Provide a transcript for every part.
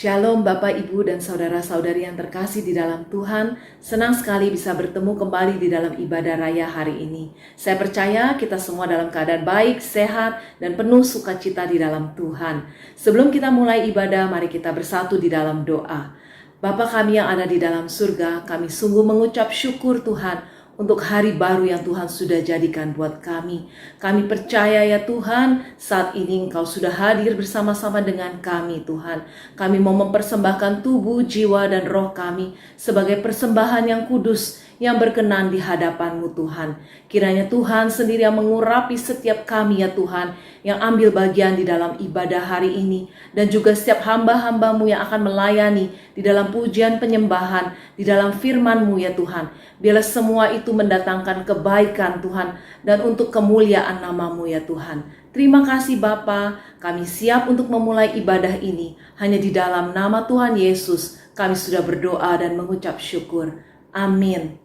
Shalom Bapak, Ibu, dan Saudara-saudari yang terkasih di dalam Tuhan. Senang sekali bisa bertemu kembali di dalam ibadah raya hari ini. Saya percaya kita semua dalam keadaan baik, sehat, dan penuh sukacita di dalam Tuhan. Sebelum kita mulai ibadah, mari kita bersatu di dalam doa. Bapa kami yang ada di dalam surga, kami sungguh mengucap syukur Tuhan untuk hari baru yang Tuhan sudah jadikan buat kami. Kami percaya ya Tuhan, saat ini Engkau sudah hadir bersama-sama dengan kami Tuhan. Kami mau mempersembahkan tubuh, jiwa, dan roh kami sebagai persembahan yang kudus, yang berkenan di hadapan-Mu Tuhan. Kiranya Tuhan sendiri yang mengurapi setiap kami ya Tuhan, yang ambil bagian di dalam ibadah hari ini, dan juga setiap hamba-hamba-Mu yang akan melayani di dalam pujian penyembahan, di dalam firman-Mu ya Tuhan. Biarlah semua itu mendatangkan kebaikan Tuhan, dan untuk kemuliaan nama-Mu ya Tuhan. Terima kasih Bapa, kami siap untuk memulai ibadah ini. Hanya di dalam nama Tuhan Yesus, kami sudah berdoa dan mengucap syukur. Amin.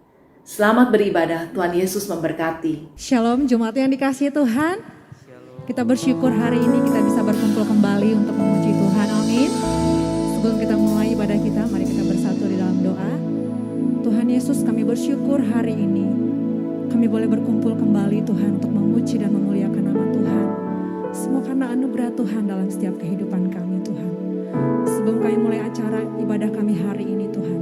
Selamat beribadah, Tuhan Yesus memberkati. Shalom jemaat yang dikasihi Tuhan. Kita bersyukur hari ini kita bisa berkumpul kembali untuk memuji Tuhan. Amin. Sebelum kita mulai ibadah kita, mari kita bersatu di dalam doa. Tuhan Yesus, kami bersyukur hari ini kami boleh berkumpul kembali Tuhan untuk memuji dan memuliakan nama Tuhan. Semua karena anugerah Tuhan dalam setiap kehidupan kami Tuhan. Sebelum kami mulai acara ibadah kami hari ini Tuhan,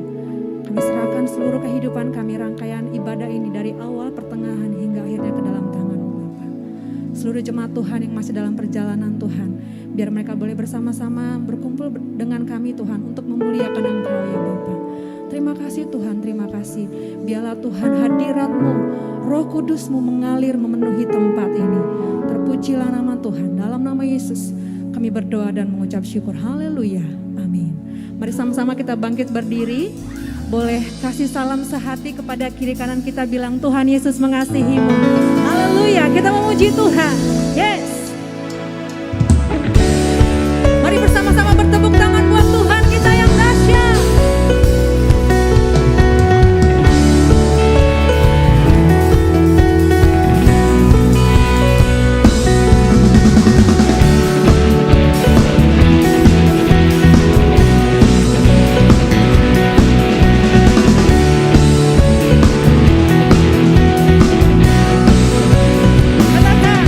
kami serahkan seluruh kehidupan kami, rangkaian ibadah ini dari awal, pertengahan, hingga akhirnya ke dalam tangan-Mu Bapa. Seluruh jemaat Tuhan yang masih dalam perjalanan Tuhan, biar mereka boleh bersama-sama berkumpul dengan kami Tuhan untuk memuliakan Engkau ya Bapa. Terima kasih Tuhan, terima kasih. Biarlah Tuhan hadirat-Mu, Roh Kudus-Mu mengalir memenuhi tempat ini. Terpujilah nama Tuhan. Dalam nama Yesus kami berdoa dan mengucap syukur. Haleluya. Amin. Mari sama-sama kita bangkit berdiri. Boleh kasih salam sehati kepada kiri kanan kita, bilang Tuhan Yesus mengasihimu. Haleluya, kita memuji Tuhan. Yes. Mari bersama-sama bertepuk tangan buat Tuhan kita yang dahsyat. Katakan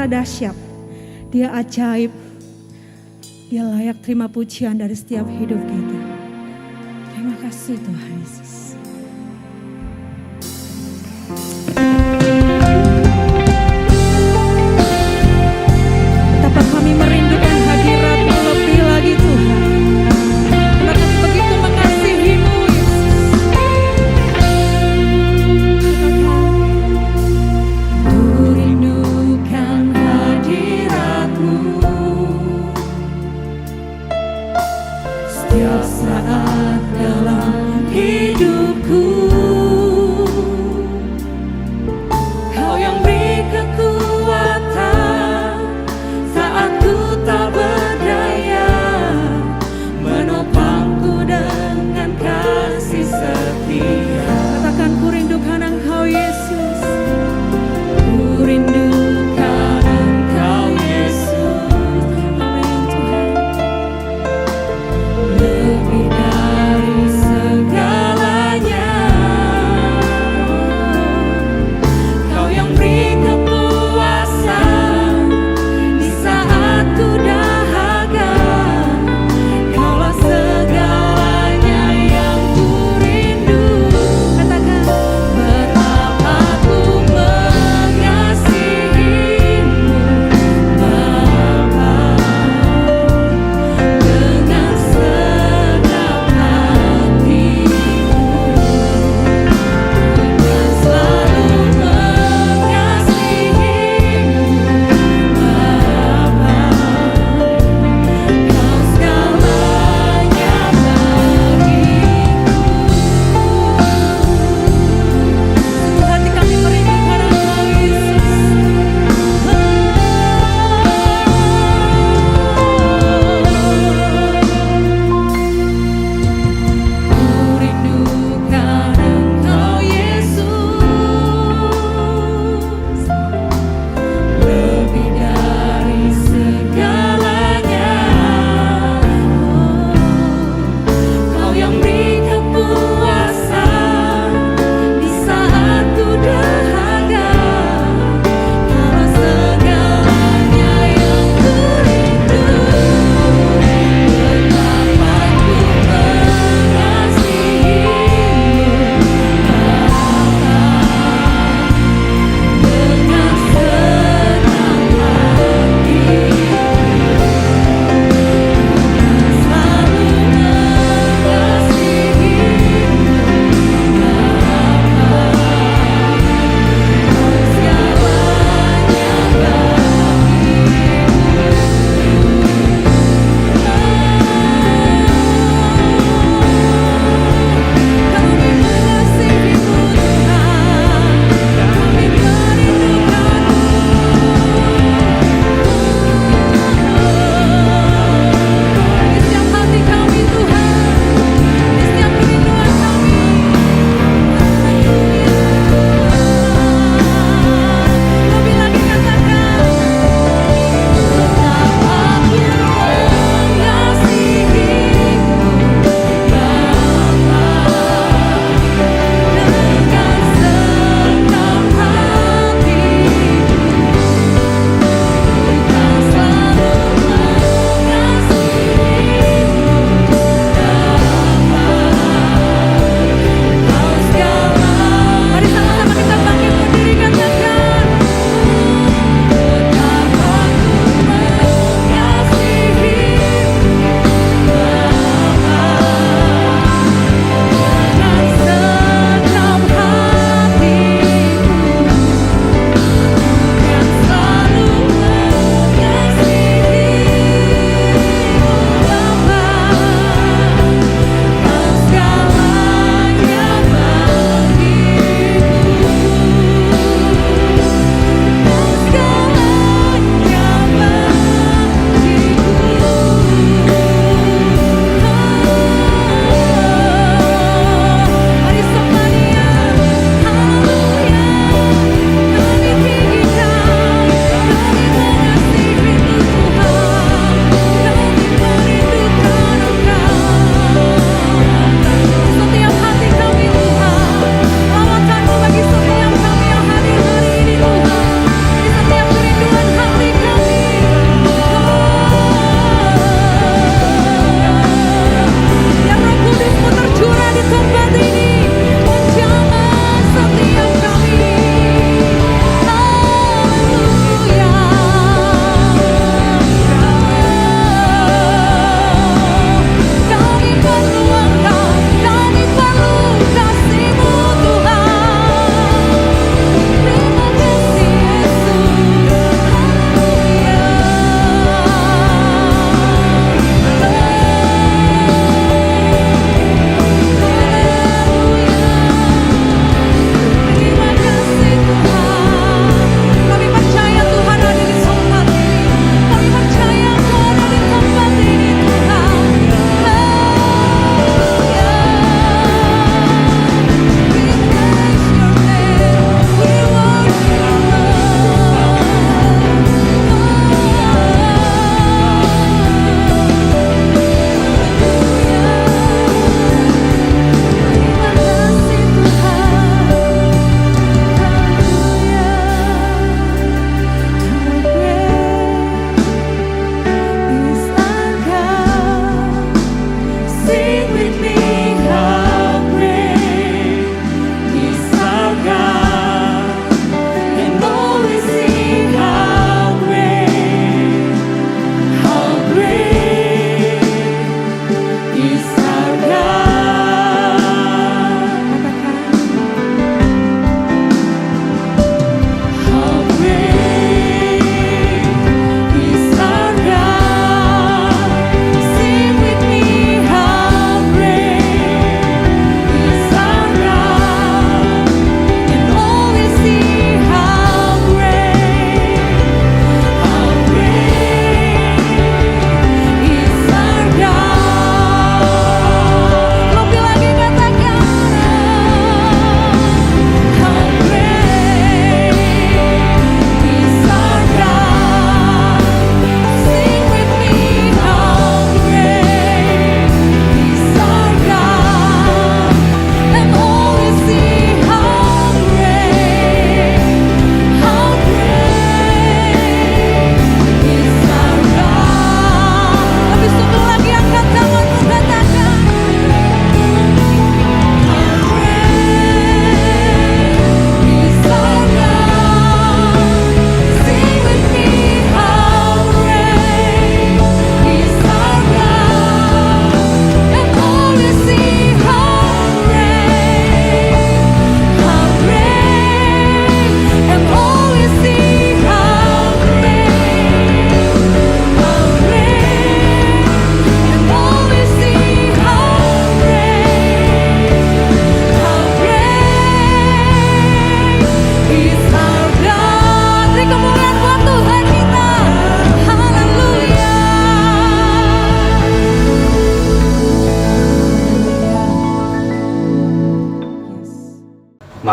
kita dahsyat, Dia ajaib, Dia layak terima pujian dari setiap hidup kita. Terima kasih Tuhan Yesus. Betapa kami merindukan hadirat-Mu lebih lagi Tuhan. Karena kami begitu mengasihi-Mu Yesus. Ku rindukan hadirat-Mu setiap saat dalam hidup.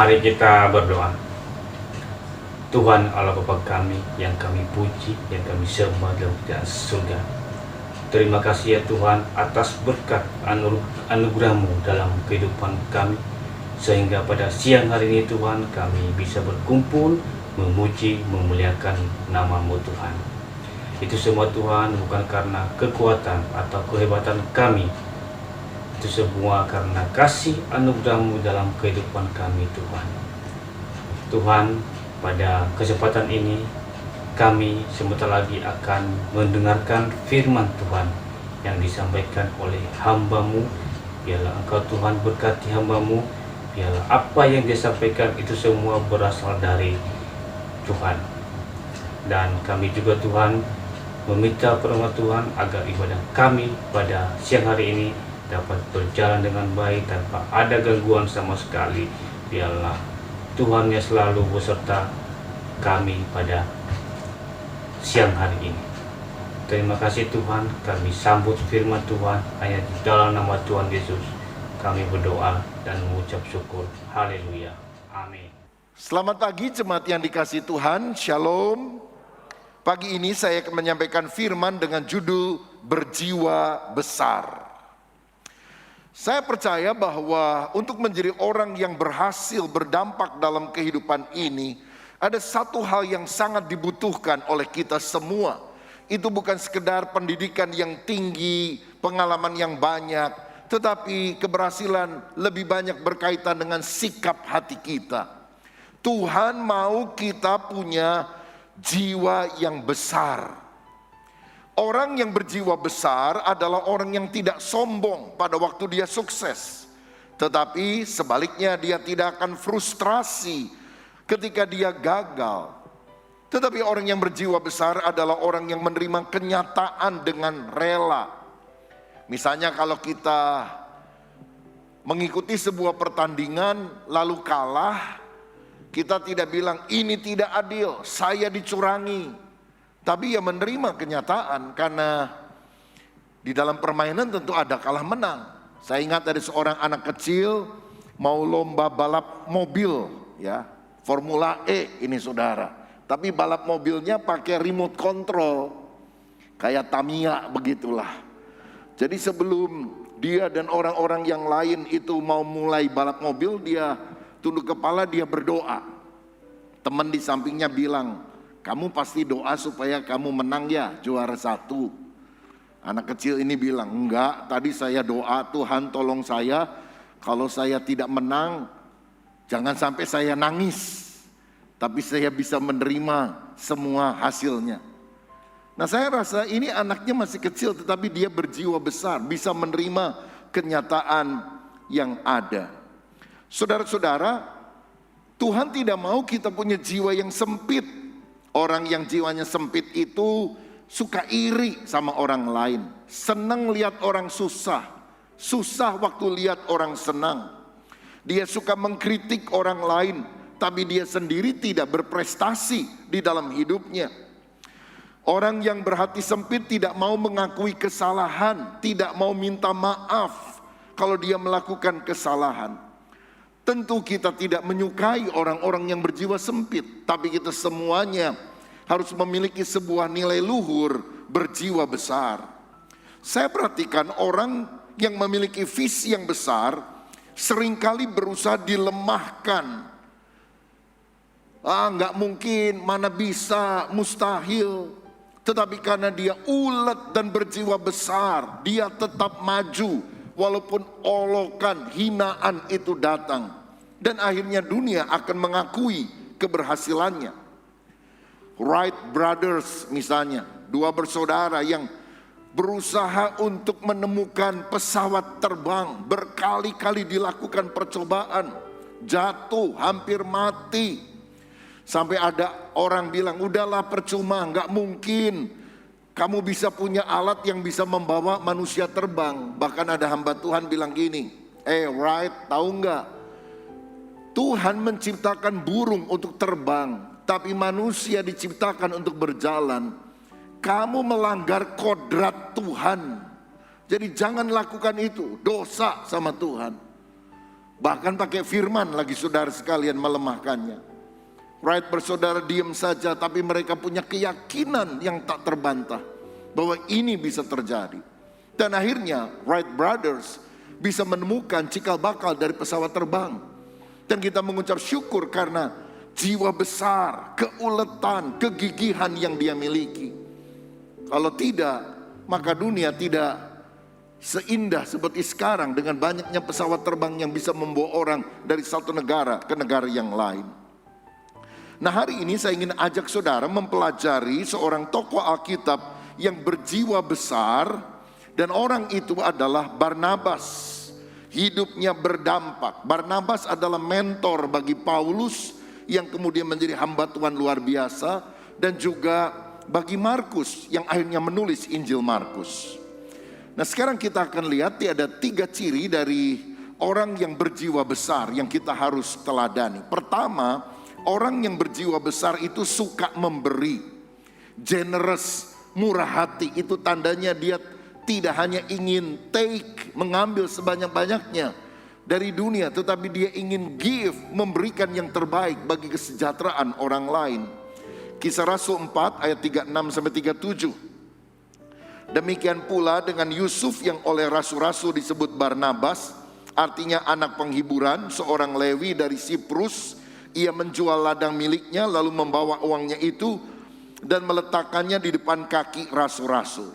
Mari kita berdoa. Tuhan Allah Bapa kami yang kami puji, yang kami sembah dalam kerajaan surga. Terima kasih ya Tuhan atas berkat anugerah-Mu dalam kehidupan kami. Sehingga pada siang hari ini Tuhan kami bisa berkumpul, memuji, memuliakan nama-Mu Tuhan. Itu semua Tuhan bukan karena kekuatan atau kehebatan kami. Itu semua karena kasih anugerah-Mu dalam kehidupan kami Tuhan. Tuhan, pada kesempatan ini kami sebentar lagi akan mendengarkan firman Tuhan yang disampaikan oleh hamba-Mu. Biarlah Engkau Tuhan berkati hamba-Mu. Biarlah apa yang disampaikan itu semua berasal dari Tuhan. Dan kami juga Tuhan meminta pertolongan Tuhan agar ibadah kami pada siang hari ini dapat berjalan dengan baik tanpa ada gangguan sama sekali. Biarlah Tuhan yang selalu beserta kami pada siang hari ini. Terima kasih Tuhan, kami sambut firman Tuhan hanya di dalam nama Tuhan Yesus. Kami berdoa dan mengucap syukur. Haleluya. Amin. Selamat pagi jemaat yang dikasihi Tuhan, Shalom. Pagi ini saya akan menyampaikan firman dengan judul Berjiwa Besar. Saya percaya bahwa untuk menjadi orang yang berhasil berdampak dalam kehidupan ini, ada satu hal yang sangat dibutuhkan oleh kita semua. Itu bukan sekedar pendidikan yang tinggi, pengalaman yang banyak, tetapi keberhasilan lebih banyak berkaitan dengan sikap hati kita. Tuhan mau kita punya jiwa yang besar. Orang yang berjiwa besar adalah orang yang tidak sombong pada waktu dia sukses. Tetapi sebaliknya dia tidak akan frustrasi ketika dia gagal. Tetapi orang yang berjiwa besar adalah orang yang menerima kenyataan dengan rela. Misalnya kalau kita mengikuti sebuah pertandingan lalu kalah, kita tidak bilang ini tidak adil, saya dicurangi. Tapi ya menerima kenyataan, karena di dalam permainan tentu ada kalah menang. Saya ingat ada seorang anak kecil mau lomba balap mobil, ya, Formula E ini saudara. Tapi balap mobilnya pakai remote control, kayak Tamiya begitulah. Jadi sebelum dia dan orang-orang yang lain itu mau mulai balap mobil, dia tunduk kepala, dia berdoa. Teman di sampingnya bilang, kamu pasti doa supaya kamu menang ya, juara 1. Anak kecil ini bilang, enggak, tadi saya doa Tuhan tolong saya, kalau saya tidak menang, jangan sampai saya nangis. Tapi saya bisa menerima semua hasilnya. Nah saya rasa ini anaknya masih kecil tetapi dia berjiwa besar, bisa menerima kenyataan yang ada. Saudara-saudara, Tuhan tidak mau kita punya jiwa yang sempit. Orang yang jiwanya sempit itu suka iri sama orang lain. Senang lihat orang susah. Susah waktu lihat orang senang. Dia suka mengkritik orang lain, tapi dia sendiri tidak berprestasi di dalam hidupnya. Orang yang berhati sempit tidak mau mengakui kesalahan, tidak mau minta maaf kalau dia melakukan kesalahan. Tentu kita tidak menyukai orang-orang yang berjiwa sempit, tapi kita semuanya harus memiliki sebuah nilai luhur berjiwa besar. Saya perhatikan orang yang memiliki visi yang besar seringkali berusaha dilemahkan. Nggak mungkin, mana bisa, mustahil. Tetapi karena dia ulet dan berjiwa besar, dia tetap maju walaupun olokan, hinaan itu datang. Dan akhirnya dunia akan mengakui keberhasilannya. Wright Brothers misalnya, 2 bersaudara yang berusaha untuk menemukan pesawat terbang. Berkali-kali dilakukan percobaan, jatuh, hampir mati. Sampai ada orang bilang, udahlah percuma, nggak mungkin kamu bisa punya alat yang bisa membawa manusia terbang. Bahkan ada hamba Tuhan bilang gini, Wright, tahu nggak? Tuhan menciptakan burung untuk terbang, tapi manusia diciptakan untuk berjalan. Kamu melanggar kodrat Tuhan. Jadi jangan lakukan itu, dosa sama Tuhan. Bahkan pakai firman lagi saudara sekalian melemahkannya. Wright bersaudara diam saja, tapi mereka punya keyakinan yang tak terbantah bahwa ini bisa terjadi. Dan akhirnya Wright Brothers bisa menemukan cikal bakal dari pesawat terbang. Dan kita mengucap syukur karena jiwa besar, keuletan, kegigihan yang dia miliki. Kalau tidak, maka dunia tidak seindah seperti sekarang dengan banyaknya pesawat terbang yang bisa membawa orang dari satu negara ke negara yang lain. Nah, hari ini saya ingin ajak saudara mempelajari seorang tokoh Alkitab yang berjiwa besar, dan orang itu adalah Barnabas. Hidupnya berdampak. Barnabas adalah mentor bagi Paulus yang kemudian menjadi hamba Tuhan luar biasa, dan juga bagi Markus yang akhirnya menulis Injil Markus. Nah, sekarang kita akan lihat ada 3 ciri dari orang yang berjiwa besar yang kita harus teladani. Pertama, orang yang berjiwa besar itu suka memberi, generous, murah hati. Itu tandanya dia tidak hanya ingin mengambil sebanyak-banyaknya dari dunia, tetapi dia ingin give, memberikan yang terbaik bagi kesejahteraan orang lain. Kisah Rasul 4 ayat 36-37. Demikian pula dengan Yusuf yang oleh rasul-rasul disebut Barnabas, artinya anak penghiburan, seorang Lewi dari Siprus. Ia menjual ladang miliknya lalu membawa uangnya itu dan meletakkannya di depan kaki rasul-rasul.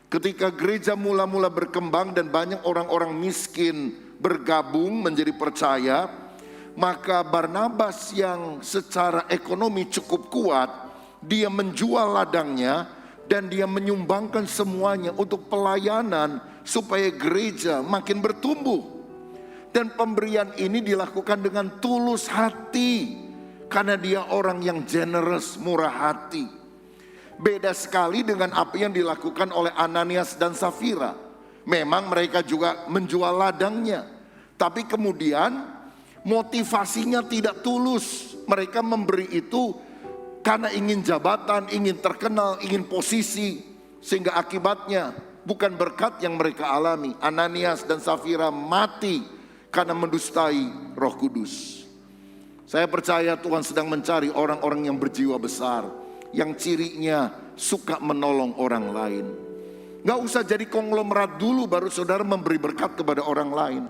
Ketika gereja mula-mula berkembang dan banyak orang-orang miskin bergabung menjadi percaya, maka Barnabas yang secara ekonomi cukup kuat, dia menjual ladangnya dan dia menyumbangkan semuanya untuk pelayanan supaya gereja makin bertumbuh. Dan pemberian ini dilakukan dengan tulus hati karena dia orang yang generous, murah hati. Beda sekali dengan apa yang dilakukan oleh Ananias dan Safira. Memang mereka juga menjual ladangnya, tapi kemudian motivasinya tidak tulus. Mereka memberi itu karena ingin jabatan, ingin terkenal, ingin posisi, sehingga akibatnya bukan berkat yang mereka alami. Ananias dan Safira mati karena mendustai Roh Kudus. Saya percaya Tuhan sedang mencari orang-orang yang berjiwa besar, yang cirinya suka menolong orang lain. Gak usah jadi konglomerat dulu baru saudara memberi berkat kepada orang lain.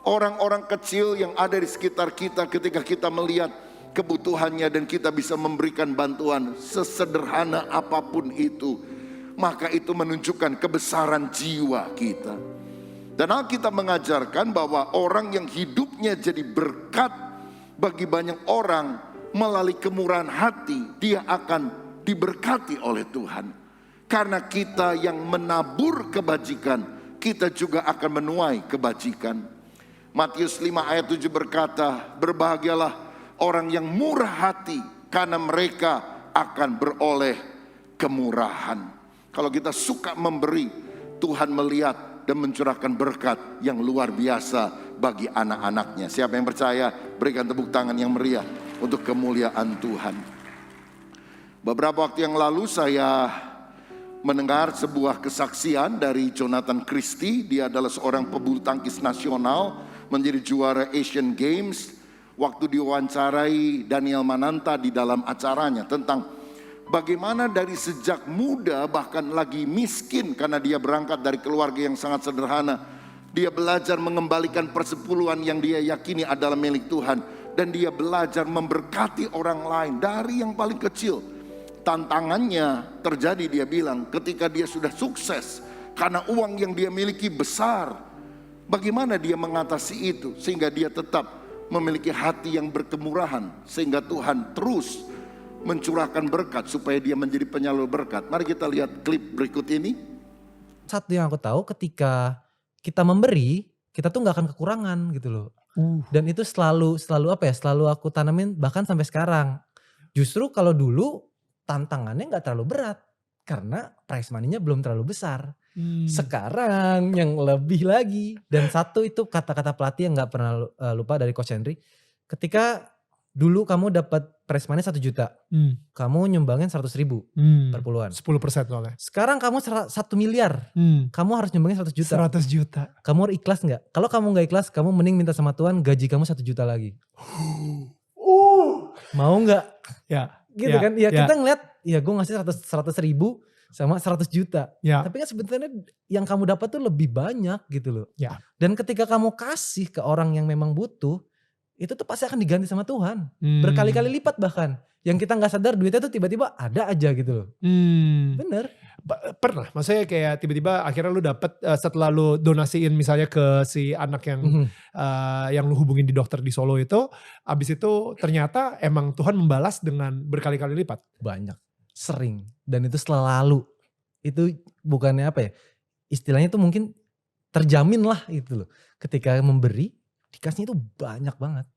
Orang-orang kecil yang ada di sekitar kita, ketika kita melihat kebutuhannya dan kita bisa memberikan bantuan sesederhana apapun itu, maka itu menunjukkan kebesaran jiwa kita. Dan Alkitab mengajarkan bahwa orang yang hidupnya jadi berkat bagi banyak orang melalui kemurahan hati, dia akan diberkati oleh Tuhan. Karena kita yang menabur kebajikan, kita juga akan menuai kebajikan. Matius 5 ayat 7 berkata, berbahagialah orang yang murah hati, karena mereka akan beroleh kemurahan. Kalau kita suka memberi, Tuhan melihat dan mencurahkan berkat yang luar biasa bagi anak-anaknya. Siapa yang percaya, berikan tepuk tangan yang meriah untuk kemuliaan Tuhan. Beberapa waktu yang lalu saya mendengar sebuah kesaksian dari Jonathan Christie. Dia adalah seorang pebulu tangkis nasional, menjadi juara Asian Games. Waktu diwawancarai Daniel Mananta di dalam acaranya tentang bagaimana dari sejak muda, bahkan lagi miskin karena dia berangkat dari keluarga yang sangat sederhana, dia belajar mengembalikan persepuluhan yang dia yakini adalah milik Tuhan. Dan dia belajar memberkati orang lain dari yang paling kecil. Tantangannya terjadi, dia bilang, ketika dia sudah sukses karena uang yang dia miliki besar. Bagaimana dia mengatasi itu sehingga dia tetap memiliki hati yang berkemurahan, sehingga Tuhan terus mencurahkan berkat supaya dia menjadi penyalur berkat. Mari kita lihat klip berikut ini. Satu yang aku tahu, ketika kita memberi, kita tuh nggak akan kekurangan gitu loh. Dan itu selalu aku tanamin bahkan sampai sekarang. Justru kalau dulu tantangannya nggak terlalu berat karena prize money-nya belum terlalu besar. Sekarang yang lebih lagi. Dan satu itu kata-kata pelatih yang nggak pernah lupa dari Coach Henry. Ketika dulu kamu dapat prize money 1 juta, kamu nyumbangin 100.000 per puluhan. 10% soalnya. Sekarang kamu 1 miliar, kamu harus nyumbangin 100 juta. 100 juta. Kamu ikhlas nggak? Kalau kamu nggak ikhlas, kamu mending minta sama Tuhan gaji kamu 1 juta lagi. Mau nggak? Ya. Gitu kan? Ya kita ngeliat, ya gue ngasih 100.000 sama 100 juta. Ya. Tapi kan sebetulnya yang kamu dapat tuh lebih banyak gitu loh. Ya. Dan ketika kamu kasih ke orang yang memang butuh, itu tuh pasti akan diganti sama Tuhan. Berkali-kali lipat bahkan. Yang kita gak sadar duitnya tuh tiba-tiba ada aja gitu loh. Bener. Pernah, maksudnya kayak tiba-tiba akhirnya lu dapet setelah lu donasiin misalnya ke si anak yang lu hubungin di dokter di Solo itu, abis itu ternyata emang Tuhan membalas dengan berkali-kali lipat. Banyak, sering, dan itu selalu. Itu bukannya apa ya, istilahnya itu mungkin terjamin lah itu loh. Ketika memberi, dikasihnya itu banyak banget.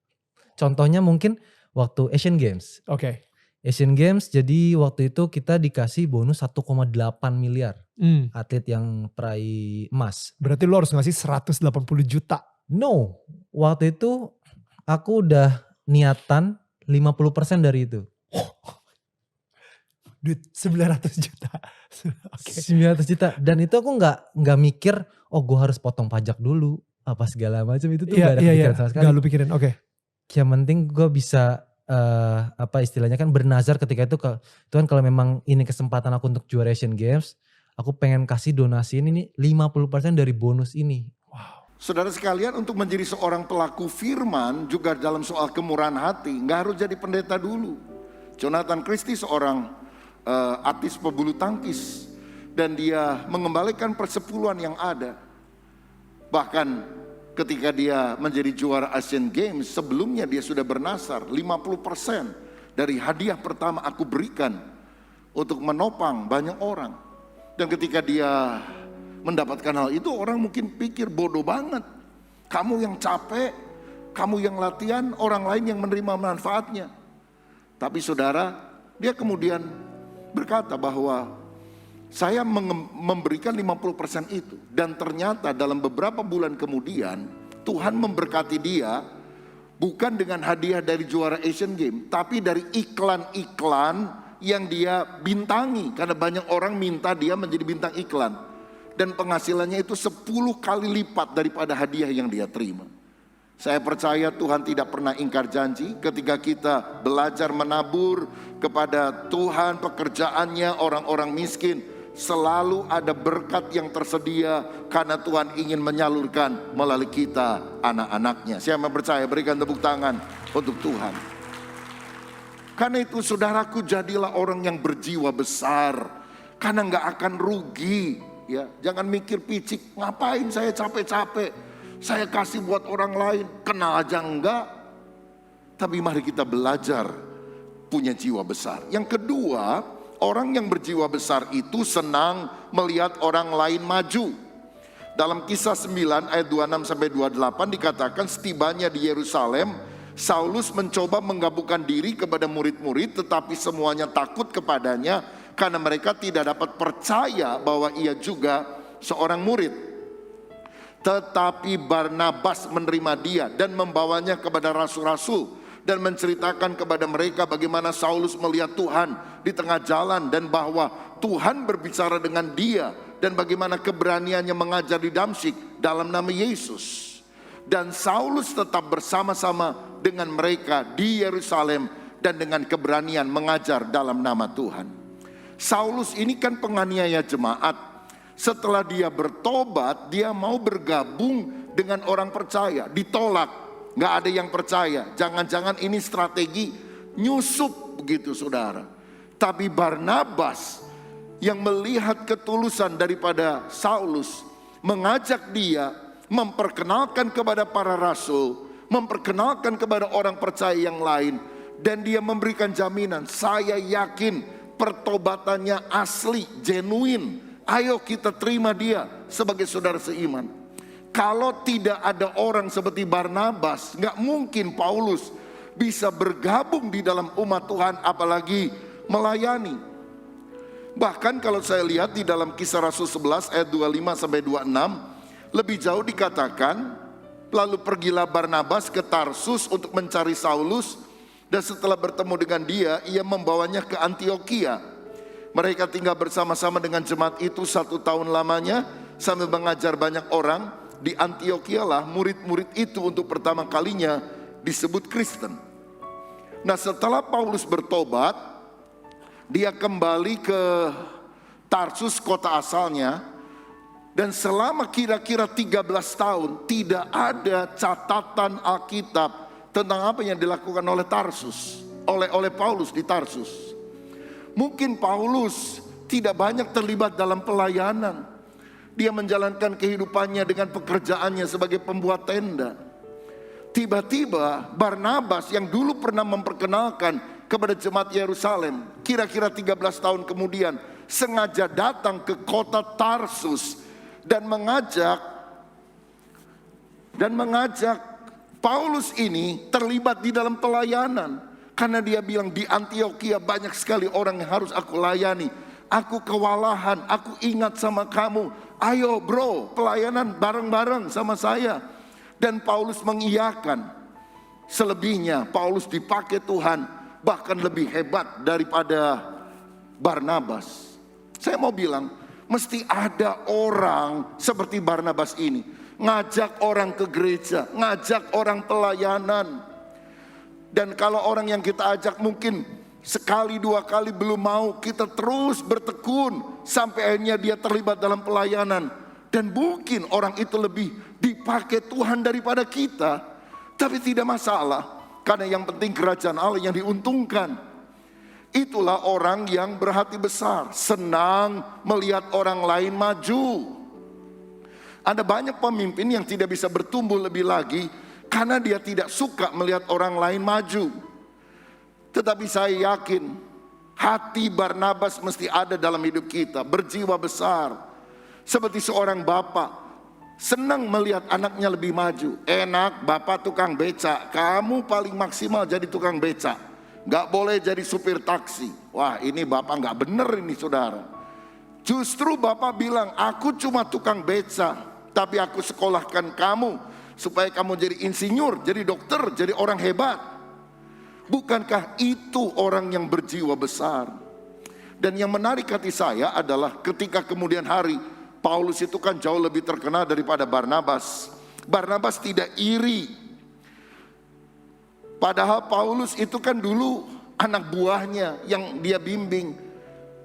Contohnya mungkin waktu Asian Games. Oke. Asian Games, jadi waktu itu kita dikasih bonus 1,8 miliar atlet yang peraih emas. Berarti lo harus ngasih 180 juta. No, waktu itu aku udah niatan 50% dari itu. Duit 900 juta. Okay. 900 juta. Dan itu aku nggak mikir, oh gue harus potong pajak dulu. Apa segala macam itu tuh gak ada pikiran sama sekali. Gak lu pikirin, oke. Yang penting gue bisa apa istilahnya kan bernazar ketika itu ke Tuhan, kalau memang ini kesempatan aku untuk juara Asian Games, aku pengen kasih donasi ini 50% dari bonus ini. Wow. Saudara sekalian, untuk menjadi seorang pelaku firman juga dalam soal kemurahan hati, nggak harus jadi pendeta dulu. Jonathan Christie seorang artis pebulu tangkis, dan dia mengembalikan persepuluhan yang ada. Bahkan ketika dia menjadi juara Asian Games, sebelumnya dia sudah bernasar 50% dari hadiah pertama aku berikan untuk menopang banyak orang. Dan ketika dia mendapatkan hal itu, orang mungkin pikir bodoh banget. Kamu yang capek, kamu yang latihan, orang lain yang menerima manfaatnya. Tapi saudara, dia kemudian berkata bahwa saya memberikan 50% itu. Dan ternyata dalam beberapa bulan kemudian Tuhan memberkati dia bukan dengan hadiah dari juara Asian Games, tapi dari iklan-iklan yang dia bintangi. Karena banyak orang minta dia menjadi bintang iklan. Dan penghasilannya itu 10 kali lipat daripada hadiah yang dia terima. Saya percaya Tuhan tidak pernah ingkar janji. Ketika kita belajar menabur kepada Tuhan, pekerjaannya, orang-orang miskin, selalu ada berkat yang tersedia karena Tuhan ingin menyalurkan melalui kita, anak-anaknya. Siapa yang percaya, berikan tepuk tangan untuk Tuhan. Karena itu saudaraku, jadilah orang yang berjiwa besar, karena gak akan rugi. Ya, jangan mikir picik, ngapain saya capek-capek, saya kasih buat orang lain, kenal aja enggak. Tapi mari kita belajar punya jiwa besar. Yang kedua, orang yang berjiwa besar itu senang melihat orang lain maju. Dalam Kisah 9 ayat 26-28 dikatakan, setibanya di Yerusalem, Saulus mencoba menggabungkan diri kepada murid-murid, tetapi semuanya takut kepadanya karena mereka tidak dapat percaya bahwa ia juga seorang murid. Tetapi Barnabas menerima dia dan membawanya kepada rasul-rasul dan menceritakan kepada mereka bagaimana Saulus melihat Tuhan di tengah jalan dan bahwa Tuhan berbicara dengan dia, dan bagaimana keberaniannya mengajar di Damsyik dalam nama Yesus. Dan Saulus tetap bersama-sama dengan mereka di Yerusalem dan dengan keberanian mengajar dalam nama Tuhan. Saulus ini kan penganiaya jemaat. Setelah dia bertobat, dia mau bergabung dengan orang percaya, ditolak. Gak ada yang percaya. Jangan-jangan ini strategi nyusup begitu saudara. Tapi Barnabas yang melihat ketulusan daripada Saulus, mengajak dia memperkenalkan kepada para rasul, memperkenalkan kepada orang percaya yang lain. Dan dia memberikan jaminan, saya yakin pertobatannya asli, genuine. Ayo kita terima dia sebagai saudara seiman. Kalau tidak ada orang seperti Barnabas, gak mungkin Paulus bisa bergabung di dalam umat Tuhan, apalagi melayani. Bahkan kalau saya lihat di dalam Kisah Rasul 11 ayat 25-26, lebih jauh dikatakan, lalu pergilah Barnabas ke Tarsus untuk mencari Saulus. Dan setelah bertemu dengan dia, ia membawanya ke Antioquia. Mereka tinggal bersama-sama dengan jemaat itu 1 tahun lamanya sambil mengajar banyak orang. Di Antioquia lah murid-murid itu untuk pertama kalinya disebut Kristen. Nah, setelah Paulus bertobat, dia kembali ke Tarsus, kota asalnya. Dan selama kira-kira 13 tahun tidak ada catatan Alkitab tentang apa yang dilakukan oleh Tarsus, oleh Paulus di Tarsus. Mungkin Paulus tidak banyak terlibat dalam pelayanan. Dia menjalankan kehidupannya dengan pekerjaannya sebagai pembuat tenda. Tiba-tiba Barnabas yang dulu pernah memperkenalkan kepada jemaat Yerusalem, kira-kira 13 tahun kemudian sengaja datang ke kota Tarsus dan mengajak Paulus ini terlibat di dalam pelayanan. Karena dia bilang di Antioquia banyak sekali orang yang harus aku layani. Aku kewalahan, aku ingat sama kamu. Ayo bro, pelayanan bareng-bareng sama saya. Dan Paulus mengiyakan. Selebihnya Paulus dipakai Tuhan bahkan lebih hebat daripada Barnabas. Saya mau bilang, mesti ada orang seperti Barnabas ini. Ngajak orang ke gereja, ngajak orang pelayanan. Dan kalau orang yang kita ajak mungkin sekali 2 kali belum mau, kita terus bertekun sampai akhirnya dia terlibat dalam pelayanan. Dan mungkin orang itu lebih dipakai Tuhan daripada kita. Tapi tidak masalah, karena yang penting kerajaan Allah yang diuntungkan. Itulah orang yang berhati besar, senang melihat orang lain maju. Ada banyak pemimpin yang tidak bisa bertumbuh lebih lagi karena dia tidak suka melihat orang lain maju. Tetapi saya yakin hati Barnabas mesti ada dalam hidup kita, berjiwa besar. Seperti seorang bapak senang melihat anaknya lebih maju. Enak bapak tukang becak, kamu paling maksimal jadi tukang becak, gak boleh jadi supir taksi. Wah, ini bapak gak bener ini saudara. Justru bapak bilang, aku cuma tukang becak, tapi aku sekolahkan kamu supaya kamu jadi insinyur, jadi dokter, jadi orang hebat. Bukankah itu orang yang berjiwa besar? Dan yang menarik hati saya adalah ketika kemudian hari, Paulus itu kan jauh lebih terkenal daripada Barnabas. Barnabas tidak iri. Padahal Paulus itu kan dulu anak buahnya yang dia bimbing.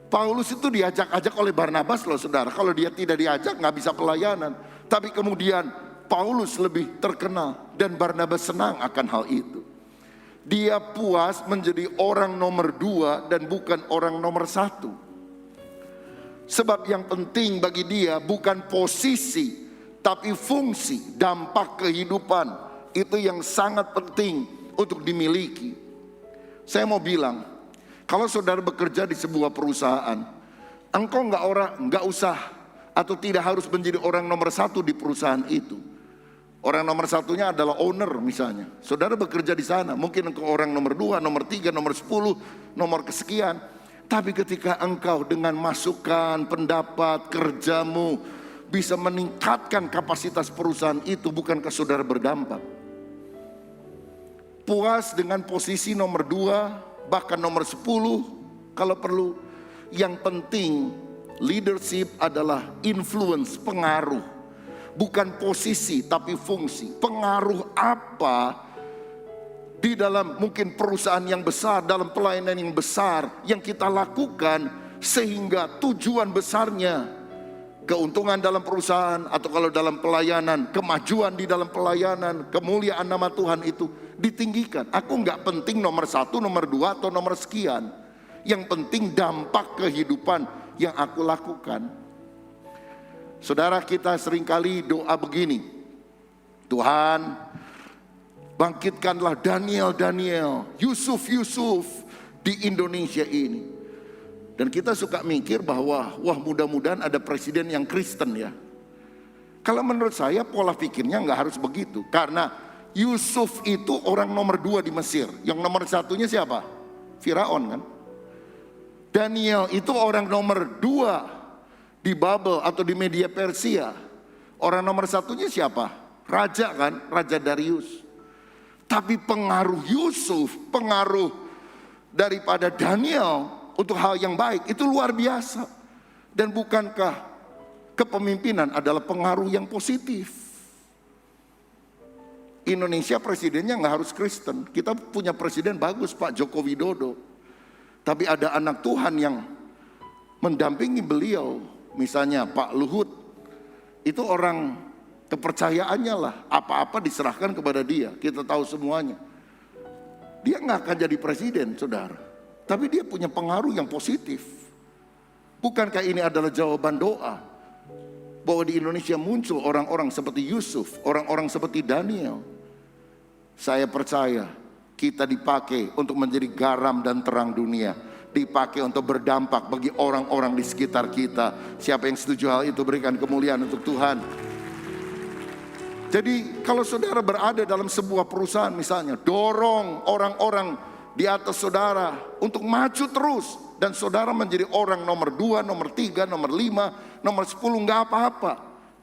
Paulus itu diajak-ajak oleh Barnabas loh saudara. Kalau dia tidak diajak gak bisa pelayanan. Tapi kemudian Paulus lebih terkenal dan Barnabas senang akan hal itu. Dia puas menjadi orang nomor 2 dan bukan orang nomor 1. Sebab yang penting bagi dia bukan posisi, tapi fungsi, dampak kehidupan. Itu yang sangat penting untuk dimiliki. Saya mau bilang, kalau saudara bekerja di sebuah perusahaan, engkau nggak usah atau tidak harus menjadi orang nomor 1 di perusahaan itu. Orang nomor 1-nya adalah owner misalnya. Saudara bekerja di sana, mungkin engkau orang nomor 2, nomor 3, nomor 10, nomor kesekian. Tapi ketika engkau dengan masukan, pendapat, kerjamu bisa meningkatkan kapasitas perusahaan itu, bukankah saudara berdampak? Puas dengan posisi nomor 2, bahkan nomor 10 kalau perlu. Yang penting leadership adalah influence, pengaruh. Bukan posisi tapi fungsi. Pengaruh apa di dalam mungkin perusahaan yang besar, dalam pelayanan yang besar yang kita lakukan sehingga tujuan besarnya keuntungan dalam perusahaan, atau kalau dalam pelayanan kemajuan di dalam pelayanan, kemuliaan nama Tuhan itu ditinggikan. Aku nggak penting nomor 1, nomor 2 atau nomor sekian. Yang penting dampak kehidupan yang aku lakukan. Saudara, kita seringkali doa begini, Tuhan bangkitkanlah Daniel, Yusuf di Indonesia ini. Dan kita suka mikir bahwa wah mudah-mudahan ada presiden yang Kristen ya. Kalau menurut saya pola pikirnya nggak harus begitu. Karena Yusuf itu orang nomor 2 di Mesir. Yang nomor 1-nya siapa? Firaun kan. Daniel itu orang nomor 2 di Babel atau di Media Persia. Orang nomor 1-nya siapa? Raja kan, Raja Darius. Tapi pengaruh Yusuf, pengaruh daripada Daniel untuk hal yang baik itu luar biasa. Dan bukankah kepemimpinan adalah pengaruh yang positif? Indonesia presidennya nggak harus Kristen. Kita punya presiden bagus, Pak Joko Widodo. Tapi ada anak Tuhan yang mendampingi beliau. Misalnya Pak Luhut. Itu orang kepercayaannya lah. Apa-apa diserahkan kepada dia. Kita tahu semuanya. Dia nggak akan jadi presiden, saudara. Tapi dia punya pengaruh yang positif. Bukankah ini adalah jawaban doa? Bahwa di Indonesia muncul orang-orang seperti Yusuf, orang-orang seperti Daniel. Saya percaya kita dipakai untuk menjadi garam dan terang dunia. Dipakai untuk berdampak bagi orang-orang di sekitar kita. Siapa yang setuju hal itu, berikan kemuliaan untuk Tuhan. Jadi kalau saudara berada dalam sebuah perusahaan misalnya, dorong orang-orang di atas saudara untuk maju terus. Dan saudara menjadi orang nomor 2, nomor 3, nomor 5, nomor 10, nggak apa-apa.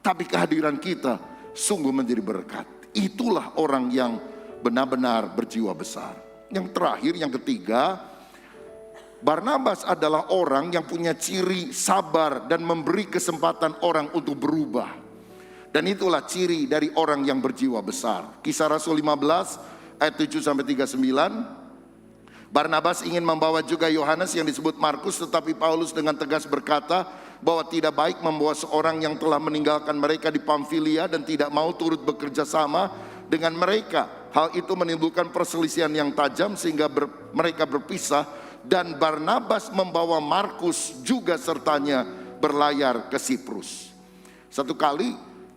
Tapi kehadiran kita sungguh menjadi berkat. Itulah orang yang benar-benar berjiwa besar. Yang terakhir, yang ketiga, Barnabas adalah orang yang punya ciri sabar dan memberi kesempatan orang untuk berubah. Dan itulah ciri dari orang yang berjiwa besar. Kisah Rasul 15 ayat 7-39. Barnabas ingin membawa juga Yohanes yang disebut Markus, tetapi Paulus dengan tegas berkata bahwa tidak baik membawa seorang yang telah meninggalkan mereka di Pamfilia dan tidak mau turut bekerja sama dengan mereka. Hal itu menimbulkan perselisihan yang tajam sehingga mereka berpisah, dan Barnabas membawa Markus juga sertanya berlayar ke Siprus. Satu kali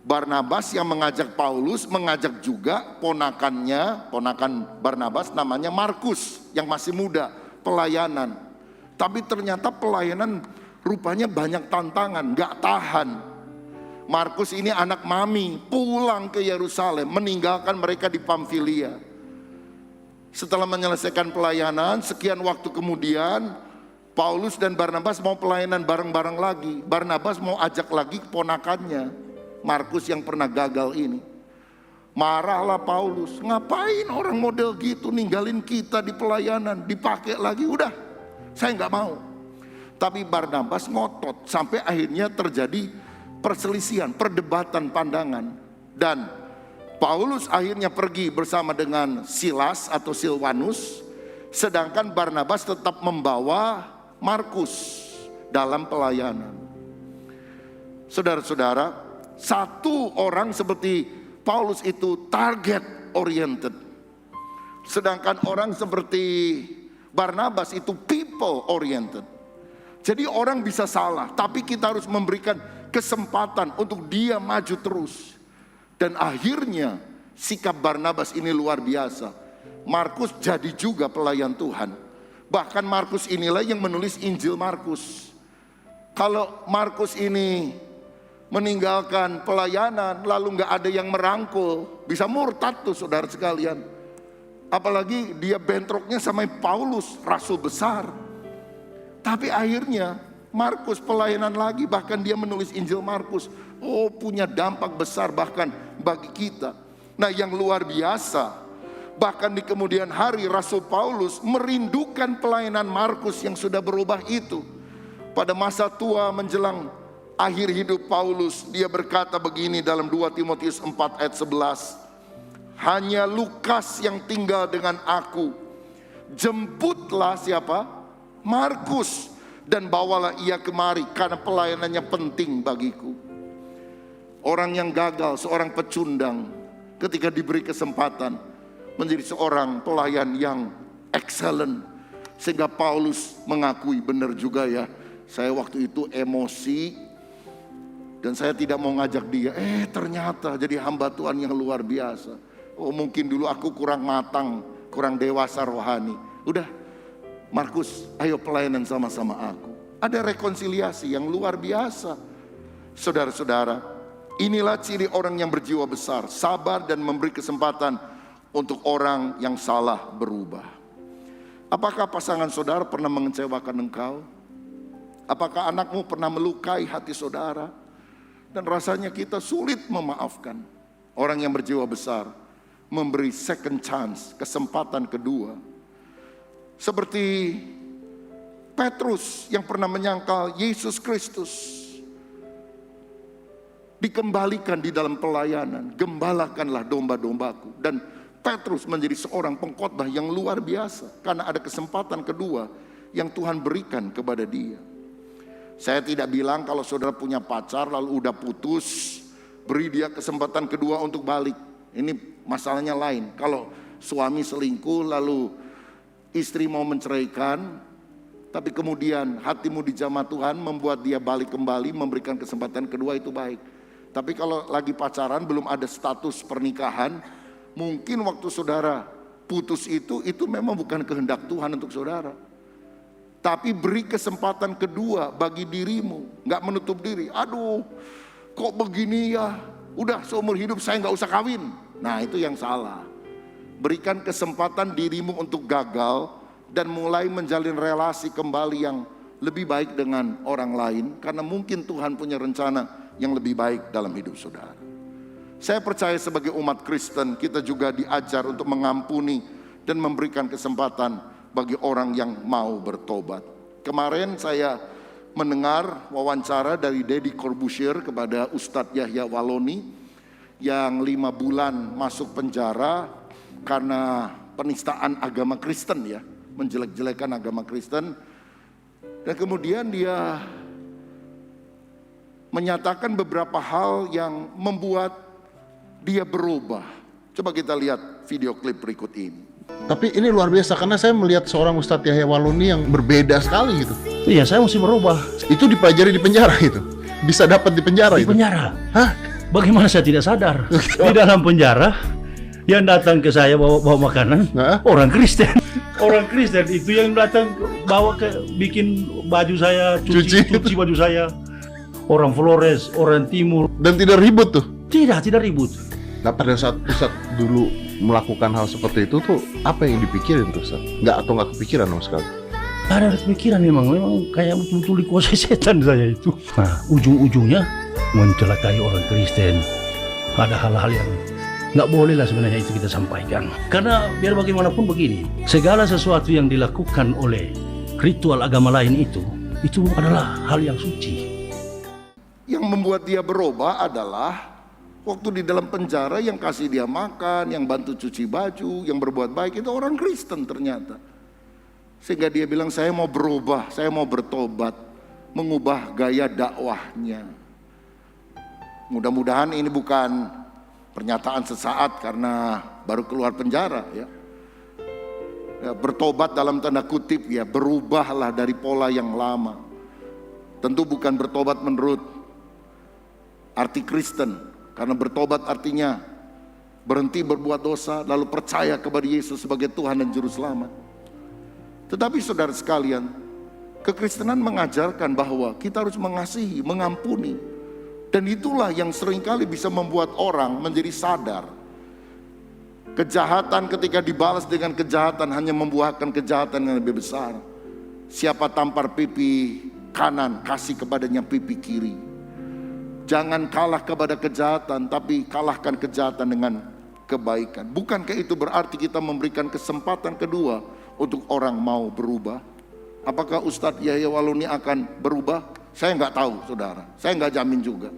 Barnabas yang mengajak Paulus mengajak juga ponakan Barnabas namanya Markus yang masih muda, pelayanan. Tapi ternyata pelayanan rupanya banyak tantangan, gak tahan. Markus ini anak mami, pulang ke Yerusalem, meninggalkan mereka di Pamfilia. Setelah menyelesaikan pelayanan, sekian waktu kemudian, Paulus dan Barnabas mau pelayanan bareng-bareng lagi. Barnabas mau ajak lagi keponakannya, Markus yang pernah gagal ini. Marahlah Paulus, ngapain orang model gitu ninggalin kita di pelayanan, dipakai lagi, udah, saya nggak mau. Tapi Barnabas ngotot, sampai akhirnya terjadi perselisihan, perdebatan pandangan. Dan Paulus akhirnya pergi bersama dengan Silas atau Silwanus, sedangkan Barnabas tetap membawa Markus dalam pelayanan. Saudara-saudara, satu orang seperti Paulus itu target oriented, sedangkan orang seperti Barnabas itu people oriented. Jadi orang bisa salah, tapi kita harus memberikan kesempatan untuk dia maju terus. Dan akhirnya sikap Barnabas ini luar biasa. Markus jadi juga pelayan Tuhan. Bahkan Markus inilah yang menulis Injil Markus. Kalau Markus ini meninggalkan pelayanan lalu gak ada yang merangkul, bisa murtad tuh saudara sekalian. Apalagi dia bentroknya sama Paulus, rasul besar. Tapi akhirnya Markus pelayanan lagi, bahkan dia menulis Injil Markus. Oh, punya dampak besar bahkan bagi kita. Nah, yang luar biasa, bahkan di kemudian hari Rasul Paulus merindukan pelayanan Markus yang sudah berubah itu. Pada masa tua menjelang akhir hidup Paulus, dia berkata begini dalam 2 Timotius 4 ayat 11. Hanya Lukas yang tinggal dengan aku. Jemputlah siapa? Markus, dan bawalah ia kemari karena pelayanannya penting bagiku. Orang yang gagal, seorang pecundang, ketika diberi kesempatan menjadi seorang pelayan yang excellent, sehingga Paulus mengakui, benar juga ya, saya waktu itu emosi dan saya tidak mau ngajak dia. Ternyata jadi hamba Tuhan yang luar biasa. Oh, mungkin dulu aku kurang matang, kurang dewasa rohani. Udah, Markus, ayo pelayanan sama-sama aku. Ada rekonsiliasi yang luar biasa. Saudara-saudara, inilah ciri orang yang berjiwa besar, sabar dan memberi kesempatan untuk orang yang salah berubah. Apakah pasangan saudara pernah mengecewakan engkau? Apakah anakmu pernah melukai hati saudara? Dan rasanya kita sulit memaafkan. Orang yang berjiwa besar memberi second chance, kesempatan kedua. Seperti Petrus yang pernah menyangkal Yesus Kristus dikembalikan di dalam pelayanan. Gembalakanlah domba-dombaku. Dan Petrus menjadi seorang pengkhotbah yang luar biasa karena ada kesempatan kedua yang Tuhan berikan kepada dia. Saya tidak bilang kalau saudara punya pacar lalu udah putus, beri dia kesempatan kedua untuk balik. Ini masalahnya lain. Kalau suami selingkuh lalu istri mau menceraikan, tapi kemudian hatimu dijamah Tuhan membuat dia balik kembali, memberikan kesempatan kedua, itu baik. Tapi kalau lagi pacaran belum ada status pernikahan, mungkin waktu saudara putus itu memang bukan kehendak Tuhan untuk saudara. Tapi beri kesempatan kedua bagi dirimu, nggak menutup diri. Aduh, kok begini ya? Udah seumur hidup saya nggak usah kawin. Nah, itu yang salah. Berikan kesempatan dirimu untuk gagal dan mulai menjalin relasi kembali yang lebih baik dengan orang lain, karena mungkin Tuhan punya rencana yang lebih baik dalam hidup saudara. Saya percaya sebagai umat Kristen kita juga diajar untuk mengampuni dan memberikan kesempatan bagi orang yang mau bertobat. Kemarin saya mendengar wawancara dari Deddy Corbuzier kepada Ustadz Yahya Walloni yang 5 bulan masuk penjara karena penistaan agama Kristen ya, menjelek-jelekan agama Kristen. Dan kemudian dia menyatakan beberapa hal yang membuat dia berubah. Coba kita lihat video klip berikut ini. Tapi ini luar biasa karena saya melihat seorang Ustadz Yahya Walloni yang berbeda sekali gitu. Iya, saya mesti berubah. Itu dipelajari di penjara itu. Bisa dapat di penjara Di itu. penjara. Hah? Bagaimana saya tidak sadar? Di dalam penjara yang datang ke saya bawa makanan orang Kristen. Orang Kristen itu yang datang bawa bikin baju saya, cuci baju saya. Orang Flores, orang Timur. Dan tidak ribut tuh. Tidak ribut. Nah, pada saat Ustadz dulu melakukan hal seperti itu tuh apa yang dipikirin tuh Ustadz? Nggak kepikiran sama sekali? Ada kepikiran memang kayak betul-betul dikuasai setan saya itu. Nah, ujung-ujungnya mencelakai orang Kristen. Ada hal-hal yang nggak boleh lah sebenarnya itu kita sampaikan. Karena biar bagaimanapun begini, segala sesuatu yang dilakukan oleh ritual agama lain itu adalah hal yang suci. Yang membuat dia berubah adalah waktu di dalam penjara yang kasih dia makan, yang bantu cuci baju, yang berbuat baik itu orang Kristen ternyata. Sehingga dia bilang saya mau berubah, saya mau bertobat, mengubah gaya dakwahnya. Mudah-mudahan ini bukan pernyataan sesaat karena baru keluar penjara ya. Bertobat dalam tanda kutip ya, berubahlah dari pola yang lama. Tentu bukan bertobat menurut arti Kristen, karena bertobat artinya berhenti berbuat dosa lalu percaya kepada Yesus sebagai Tuhan dan Juru Selamat. Tetapi saudara sekalian, kekristenan mengajarkan bahwa kita harus mengasihi, mengampuni. Dan itulah yang seringkali bisa membuat orang menjadi sadar. Kejahatan ketika dibalas dengan kejahatan hanya membuahkan kejahatan yang lebih besar. Siapa tampar pipi kanan, kasih kepadanya pipi kiri. Jangan kalah kepada kejahatan, tapi kalahkan kejahatan dengan kebaikan. Bukankah itu berarti kita memberikan kesempatan kedua untuk orang mau berubah? Apakah Ustadz Yahya Walloni akan berubah? Saya nggak tahu saudara, saya nggak jamin juga.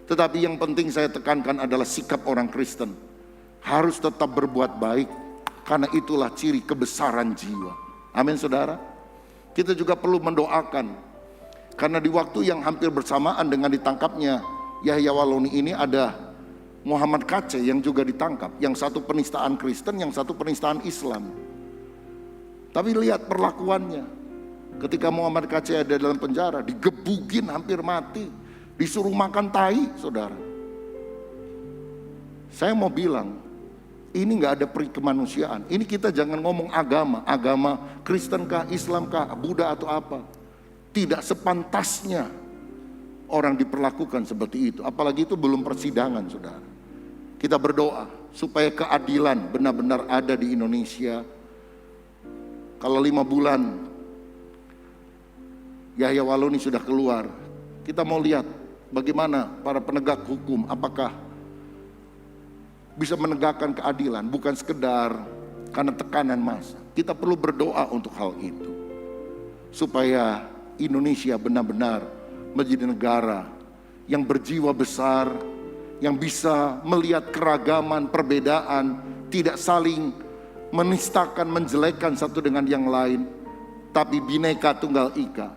Tetapi yang penting saya tekankan adalah sikap orang Kristen. Harus tetap berbuat baik, karena itulah ciri kebesaran jiwa. Amin saudara. Kita juga perlu mendoakan. Karena di waktu yang hampir bersamaan dengan ditangkapnya Yahya Walloni ini ada Muhammad Kaceh yang juga ditangkap. Yang satu penistaan Kristen, yang satu penistaan Islam. Tapi lihat perlakuannya. Ketika Muhammad Kaceh ada dalam penjara, digebugin hampir mati. Disuruh makan tai, saudara. Saya mau bilang, ini gak ada peri kemanusiaan. Ini kita jangan ngomong agama. Agama Kristen kah, Islam kah, Buddha atau apa. Tidak sepantasnya orang diperlakukan seperti itu. Apalagi itu belum persidangan saudara. Kita berdoa supaya keadilan benar-benar ada di Indonesia. Kalau 5 bulan Yahya Walloni sudah keluar, kita mau lihat bagaimana para penegak hukum, apakah bisa menegakkan keadilan, bukan sekedar karena tekanan massa. Kita perlu berdoa untuk hal itu, supaya Indonesia benar-benar menjadi negara yang berjiwa besar, yang bisa melihat keragaman, perbedaan, tidak saling menistakan, menjelekkan satu dengan yang lain, tapi Bhinneka Tunggal Ika.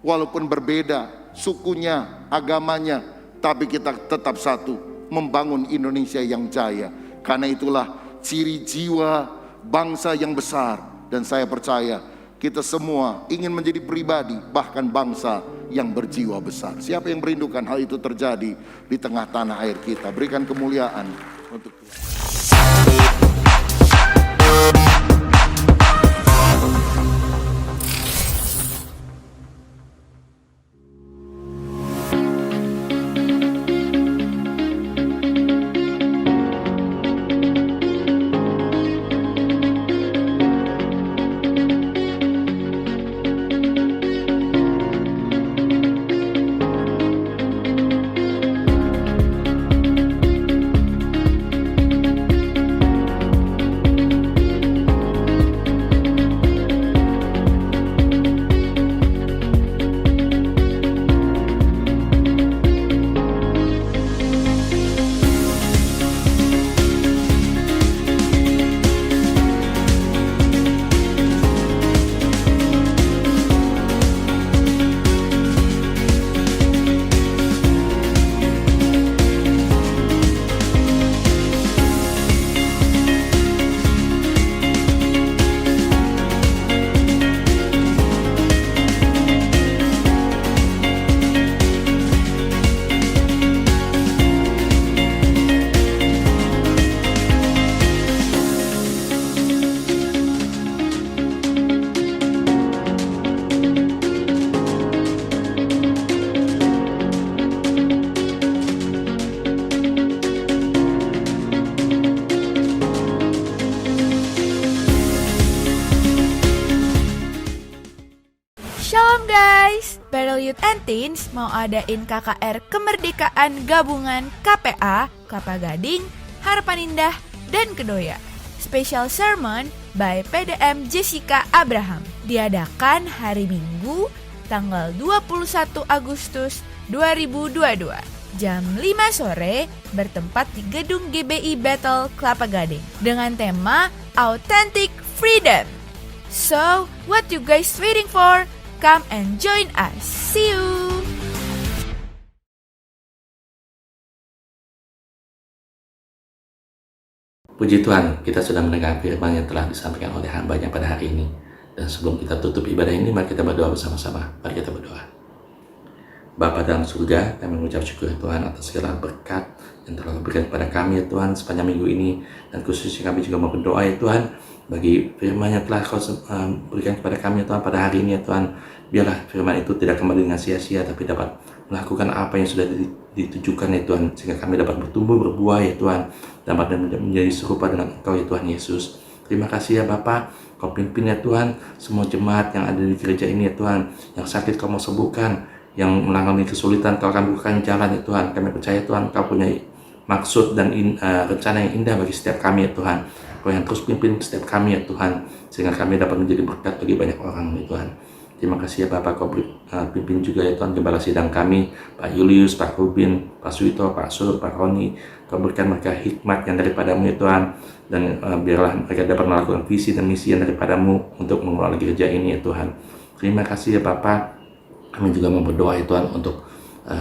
Walaupun berbeda sukunya, agamanya, tapi kita tetap satu, membangun Indonesia yang jaya. Karena itulah ciri jiwa bangsa yang besar. Dan saya percaya kita semua ingin menjadi pribadi, bahkan bangsa yang berjiwa besar. Siapa yang merindukan hal itu terjadi di tengah tanah air kita? Berikan kemuliaan untuk Tuhan. Shalom guys, Battle Youth and Teens mau adain KKR Kemerdekaan Gabungan KPA, Kelapa Gading, Harapan Indah, dan Kedoya. Special Sermon by PDM Jessica Abraham. Diadakan hari Minggu, tanggal 21 Agustus 2022. Jam 5 sore, bertempat di Gedung GBI Battle Kelapa Gading. Dengan tema Authentic Freedom. So, what you guys waiting for? Come and join us. See you. Puji Tuhan, kita sudah mendengar firman yang telah disampaikan oleh hamba-Nya pada hari ini. Dan sebelum kita tutup ibadah ini, mari kita berdoa bersama-sama. Mari kita berdoa. Bapa dalam surga, kami mengucap syukur Tuhan atas segala berkat yang telah diberikan kepada kami ya Tuhan sepanjang minggu ini. Dan khususnya kami juga mau berdoa ya Tuhan, bagi firman yang telah Kau berikan kepada kami ya Tuhan pada hari ini ya Tuhan. Biarlah firman itu tidak kembali dengan sia-sia, tapi dapat melakukan apa yang sudah ditujukan ya Tuhan, sehingga kami dapat bertumbuh berbuah ya Tuhan, dapat menjadi serupa dengan Engkau ya Tuhan Yesus. Terima kasih ya Bapa, Kau pimpin ya Tuhan semua jemaat yang ada di gereja ini ya Tuhan. Yang sakit Kau mau sembuhkan, yang mengalami kesulitan Kau akan bukakan jalan ya Tuhan. Kami percaya Tuhan Kau punya maksud dan rencana yang indah bagi setiap kami ya Tuhan. Kau yang terus pimpin setiap kami ya Tuhan, sehingga kami dapat menjadi berkat bagi banyak orang ya Tuhan. Terima kasih ya Bapak, Kau pimpin juga ya Tuhan gembala sidang kami, Pak Julius, Pak Rubin, Pak Suito, Pak Sur, Pak Roni. Kau berikan mereka hikmat yang daripadamu ya Tuhan, dan biarlah mereka dapat melakukan visi dan misi yang daripadamu untuk mengelola gereja ini ya Tuhan. Terima kasih ya Bapak. Kami juga mau berdoa ya Tuhan untuk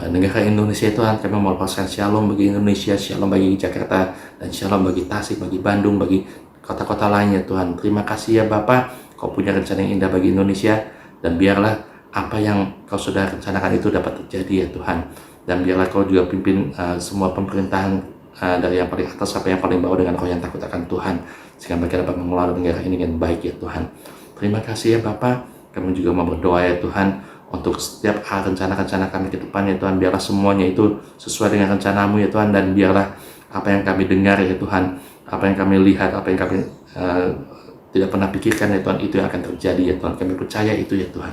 negara Indonesia ya Tuhan. Kami mau lepaskan shalom bagi Indonesia, shalom bagi Jakarta, dan shalom bagi Tasik, bagi Bandung, bagi kota-kota lainnya Tuhan. Terima kasih ya Bapak, Kau punya rencana yang indah bagi Indonesia. Dan biarlah apa yang Kau sudah rencanakan itu dapat terjadi ya Tuhan. Dan biarlah Kau juga pimpin semua pemerintahan dari yang paling atas sampai yang paling bawah dengan roh yang takut akan Tuhan. Sehingga mereka dapat mengelola negara ini dengan baik ya Tuhan. Terima kasih ya Bapak. Kami juga mau berdoa ya Tuhan untuk setiap rencana-rencana kami ke depan ya Tuhan. Biarlah semuanya itu sesuai dengan rencana-Mu ya Tuhan. Dan biarlah apa yang kami dengar ya Tuhan, apa yang kami lihat, apa yang kami tidak pernah pikirkan ya Tuhan, itu yang akan terjadi ya Tuhan. Kami percaya itu ya Tuhan.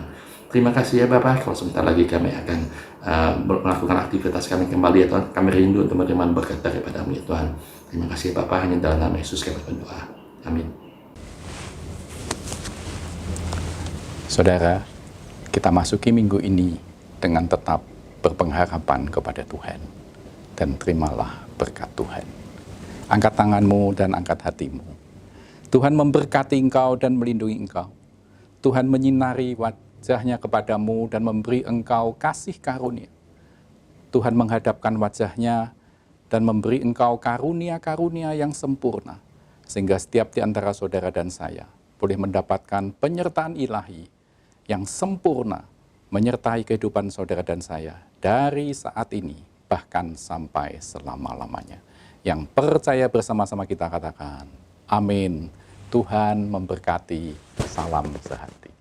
Terima kasih ya Bapak, kalau sebentar lagi kami akan melakukan aktivitas kami kembali ya Tuhan. Kami rindu untuk menerima berkat daripada-Mu ya Tuhan. Terima kasih ya Bapak, hanya dalam nama Yesus kami berdoa. Amin. Saudara, kita masuki minggu ini dengan tetap berpengharapan kepada Tuhan. Dan terimalah berkat Tuhan. Angkat tanganmu dan angkat hatimu. Tuhan memberkati engkau dan melindungi engkau. Tuhan menyinari wajahnya kepadamu dan memberi engkau kasih karunia. Tuhan menghadapkan wajahnya dan memberi engkau karunia-karunia yang sempurna. Sehingga setiap di antara saudara dan saya boleh mendapatkan penyertaan ilahi yang sempurna menyertai kehidupan saudara dan saya dari saat ini bahkan sampai selama-lamanya. Yang percaya bersama-sama kita katakan, amin. Tuhan memberkati, salam sehati.